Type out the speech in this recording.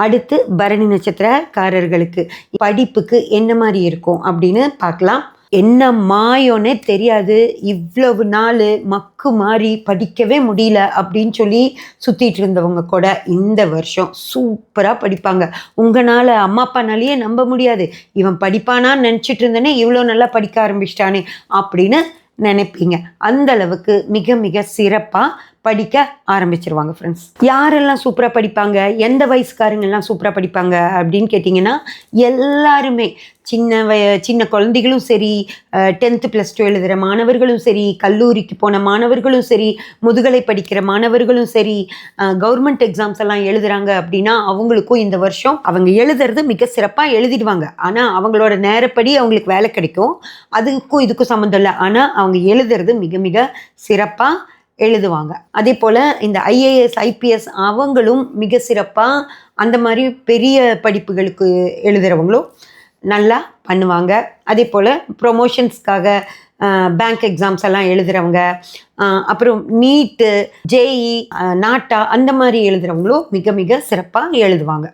அடுத்து பரணி நட்சத்திரக்காரர்களுக்கு படிப்புக்கு என்ன மாதிரி இருக்கும் அப்படின்னு பார்க்கலாம். என்ன மாயோன்னே தெரியாது, இவ்வளவு நாள் மக்கு மாதிரி படிக்கவே முடியல அப்படின்னு சொல்லி சுற்றிட்டு இருந்தவங்க கூட இந்த வருஷம் சூப்பராக படிப்பாங்க. உங்களால் அம்மா அப்பானாலேயே நம்ப முடியாது, இவன் படிப்பானான்னு நினச்சிட்டு இருந்தேனே இவ்வளோ நல்லா படிக்க ஆரம்பிச்சிட்டானே அப்படின்னு நினைப்பீங்க. அந்த அளவுக்கு மிக மிக சிறப்பாக படிக்க ஆரம்பிச்சிருவாங்க ஃப்ரெண்ட்ஸ். யாரெல்லாம் சூப்பராக படிப்பாங்க, எந்த வயசுக்காரங்கெல்லாம் சூப்பராக படிப்பாங்க அப்படின்னு கேட்டிங்கன்னா, எல்லாருமே சின்ன குழந்தைகளும் சரி, 10th +2 எழுதுகிற மாணவர்களும் சரி, கல்லூரிக்கு போன மாணவர்களும் சரி, முதுகலை படிக்கிற மாணவர்களும் சரி, கவர்மெண்ட் எக்ஸாம்ஸ் எல்லாம் எழுதுகிறாங்க அப்படின்னா அவங்களுக்கும் இந்த வருஷம் அவங்க எழுதுறது மிக சிறப்பாக எழுதிடுவாங்க. ஆனால் அவங்களோட நேரப்படி அவங்களுக்கு வேலை கிடைக்கும், அதுக்கும் இதுக்கும் சம்மந்தம் இல்லை. ஆனால் அவங்க எழுதுறது மிக மிக சிறப்பாக எழுதுவாங்க. அதே போல் இந்த ஐஏஎஸ் ஐபிஎஸ் அவங்களும் மிக சிறப்பாக அந்த மாதிரி பெரிய படிப்புகளுக்கு எழுதுகிறவங்களும் நல்லா பண்ணுவாங்க. அதே போல் ப்ரொமோஷன்ஸ்க்காக பேங்க் எக்ஸாம்ஸ் எல்லாம் எழுதுகிறவங்க, அப்புறம் நீட்டு, ஜேஇ, நாட்டா அந்த மாதிரி எழுதுகிறவங்களும் மிக மிக சிறப்பாக எழுதுவாங்க.